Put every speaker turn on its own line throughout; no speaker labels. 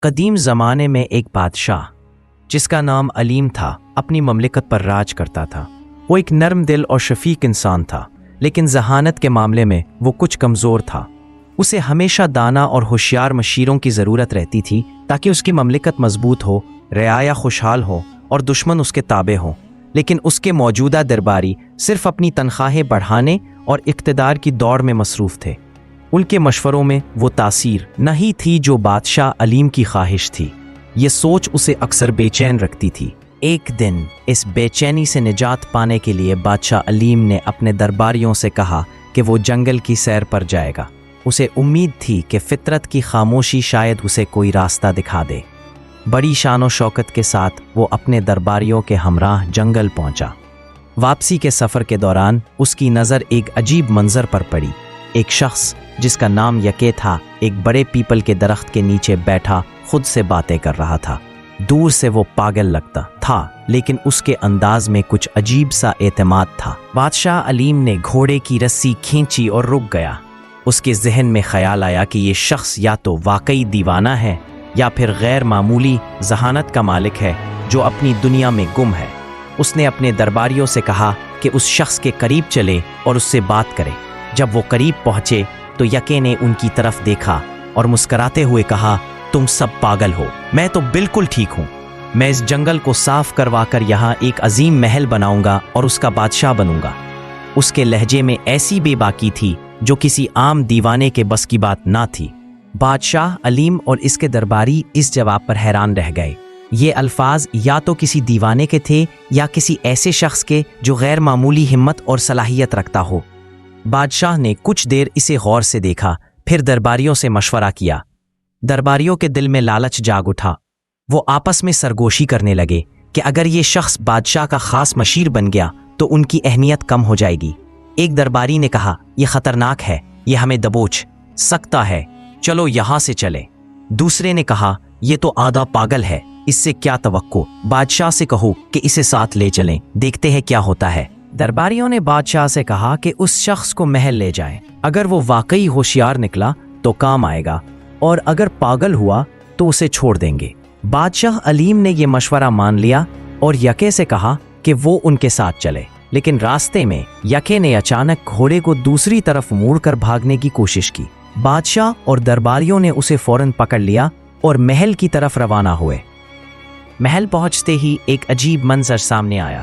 قدیم زمانے میں ایک بادشاہ جس کا نام علیم تھا اپنی مملکت پر راج کرتا تھا۔ وہ ایک نرم دل اور شفیق انسان تھا، لیکن ذہانت کے معاملے میں وہ کچھ کمزور تھا۔ اسے ہمیشہ دانا اور ہوشیار مشیروں کی ضرورت رہتی تھی تاکہ اس کی مملکت مضبوط ہو، رعایا خوشحال ہو اور دشمن اس کے تابع ہوں۔ لیکن اس کے موجودہ درباری صرف اپنی تنخواہیں بڑھانے اور اقتدار کی دوڑ میں مصروف تھے۔ ان کے مشوروں میں وہ تاثیر نہیں تھی جو بادشاہ علیم کی خواہش تھی۔ یہ سوچ اسے اکثر بے چین رکھتی تھی۔ ایک دن اس بے چینی سے نجات پانے کے لیے بادشاہ علیم نے اپنے درباریوں سے کہا کہ وہ جنگل کی سیر پر جائے گا۔ اسے امید تھی کہ فطرت کی خاموشی شاید اسے کوئی راستہ دکھا دے۔ بڑی شان و شوکت کے ساتھ وہ اپنے درباریوں کے ہمراہ جنگل پہنچا۔ واپسی کے سفر کے دوران اس کی نظر ایک عجیب منظر پر پڑی۔ ایک شخص جس کا نام یکے تھا ایک بڑے پیپل کے درخت کے نیچے بیٹھا خود سے باتیں کر رہا تھا۔ دور سے وہ پاگل لگتا تھا، لیکن اس کے انداز میں کچھ عجیب سا اعتماد تھا۔ بادشاہ علیم نے گھوڑے کی رسی کھینچی اور رک گیا۔ اس کے ذہن میں خیال آیا کہ یہ شخص یا تو واقعی دیوانہ ہے یا پھر غیر معمولی ذہانت کا مالک ہے جو اپنی دنیا میں گم ہے۔ اس نے اپنے درباریوں سے کہا کہ اس شخص کے قریب چلے اور اس سے بات کرے۔ جب وہ قریب پہنچے تو یکے نے ان کی طرف دیکھا اور مسکراتے ہوئے کہا، تم سب پاگل ہو، میں تو بالکل ٹھیک ہوں۔ میں اس جنگل کو صاف کروا کر یہاں ایک عظیم محل بناؤں گا اور اس کا بادشاہ بنوں گا۔ اس کے لہجے میں ایسی بے باکی تھی جو کسی عام دیوانے کے بس کی بات نہ تھی۔ بادشاہ علیم اور اس کے درباری اس جواب پر حیران رہ گئے۔ یہ الفاظ یا تو کسی دیوانے کے تھے یا کسی ایسے شخص کے جو غیر معمولی ہمت اور صلاحیت رکھتا ہو۔ بادشاہ نے کچھ دیر اسے غور سے دیکھا، پھر درباریوں سے مشورہ کیا۔ درباریوں کے دل میں لالچ جاگ اٹھا۔ وہ آپس میں سرگوشی کرنے لگے کہ اگر یہ شخص بادشاہ کا خاص مشیر بن گیا تو ان کی اہمیت کم ہو جائے گی۔ ایک درباری نے کہا، یہ خطرناک ہے، یہ ہمیں دبوچ سکتا ہے، چلو یہاں سے چلے۔ دوسرے نے کہا، یہ تو آدھا پاگل ہے، اس سے کیا توقع، بادشاہ سے کہو کہ اسے ساتھ لے چلیں، دیکھتے ہیں کیا ہوتا ہے۔ درباریوں نے بادشاہ سے کہا کہ اس شخص کو محل لے جائیں۔ اگر وہ واقعی ہوشیار نکلا تو کام آئے گا، اور اگر پاگل ہوا تو اسے چھوڑ دیں گے۔ بادشاہ علیم نے یہ مشورہ مان لیا اور یکے سے کہا کہ وہ ان کے ساتھ چلے۔ لیکن راستے میں یکے نے اچانک گھوڑے کو دوسری طرف موڑ کر بھاگنے کی کوشش کی۔ بادشاہ اور درباریوں نے اسے فوراً پکڑ لیا اور محل کی طرف روانہ ہوئے۔ محل پہنچتے ہی ایک عجیب منظر سامنے آیا۔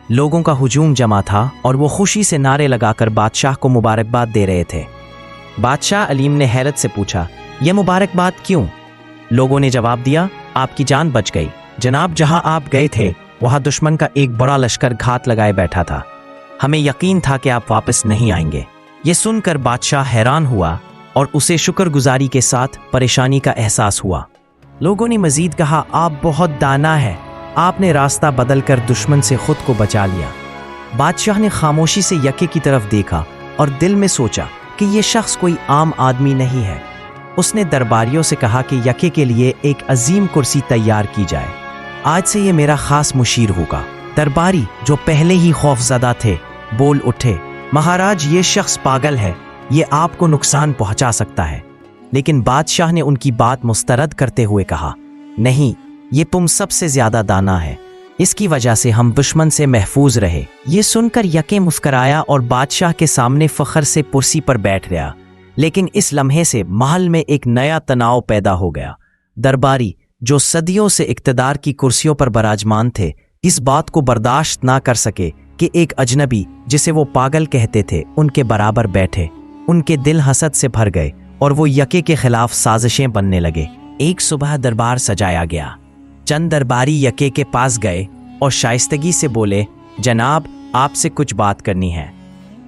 لوگوں کا ہجوم جمع تھا اور وہ خوشی سے نعرے لگا کر بادشاہ کو مبارکباد دے رہے تھے۔ بادشاہ علیم نے حیرت سے پوچھا، یہ مبارکباد کیوں؟ لوگوں نے جواب دیا، آپ کی جان بچ گئی جناب، جہاں آپ گئے تھے وہاں دشمن کا ایک بڑا لشکر گھات لگائے بیٹھا تھا، ہمیں یقین تھا کہ آپ واپس نہیں آئیں گے۔ یہ سن کر بادشاہ حیران ہوا اور اسے شکر گزاری کے ساتھ پریشانی کا احساس ہوا۔ لوگوں نے مزید کہا، آپ بہت دانا ہے، آپ نے راستہ بدل کر دشمن سے خود کو بچا لیا۔ بادشاہ نے خاموشی سے یکے کی طرف دیکھا اور دل میں سوچا کہ یہ شخص کوئی عام آدمی نہیں ہے۔ اس نے درباریوں سے کہا کہ یکے کے لیے ایک عظیم کرسی تیار کی جائے، آج سے یہ میرا خاص مشیر ہوگا۔ درباری جو پہلے ہی خوف زدہ تھے بول اٹھے، مہاراج یہ شخص پاگل ہے، یہ آپ کو نقصان پہنچا سکتا ہے۔ لیکن بادشاہ نے ان کی بات مسترد کرتے ہوئے کہا، نہیں، یہ تم سب سے زیادہ دانا ہے، اس کی وجہ سے ہم دشمن سے محفوظ رہے۔ یہ سن کر یکے مسکرایا اور بادشاہ کے سامنے فخر سے کرسی پر بیٹھ گیا۔ لیکن اس لمحے سے محل میں ایک نیا تناؤ پیدا ہو گیا۔ درباری جو صدیوں سے اقتدار کی کرسیوں پر براجمان تھے، اس بات کو برداشت نہ کر سکے کہ ایک اجنبی جسے وہ پاگل کہتے تھے ان کے برابر بیٹھے۔ ان کے دل حسد سے بھر گئے اور وہ یکے کے خلاف سازشیں بننے لگے۔ ایک صبح دربار سجایا گیا۔ چند درباری یکے کے پاس گئے اور شائستگی سے بولے، جناب، آپ سے کچھ بات کرنی ہے۔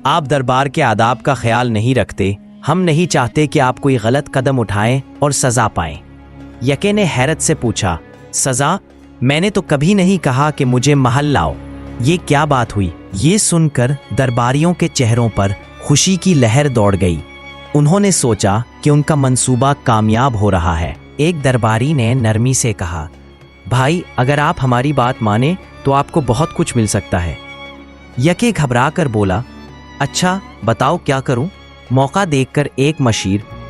آپ دربار کے آداب کا خیال نہیں رکھتے، ہم نہیں چاہتے کہ آپ کوئی غلط قدم اٹھائیں اور سزا پائیں۔ یکے نے حیرت سے پوچھا، سزا؟ میں نے تو کبھی نہیں کہا کہ مجھے محل لاؤ، یہ کیا بات ہوئی؟ یہ سن کر درباریوں کے چہروں پر خوشی کی لہر دوڑ گئی۔ انہوں نے سوچا کہ ان کا منصوبہ کامیاب ہو رہا ہے۔ ایک درباری نے نرمی سے کہا، بھائی، اگر آپ ہماری بات مانیں تو آپ کو بہت کچھ مل سکتا ہے۔ یکے گھبرا کر بولا، اچھا بتاؤ کیا کروں؟ موقع دیکھ کر ایک مشیر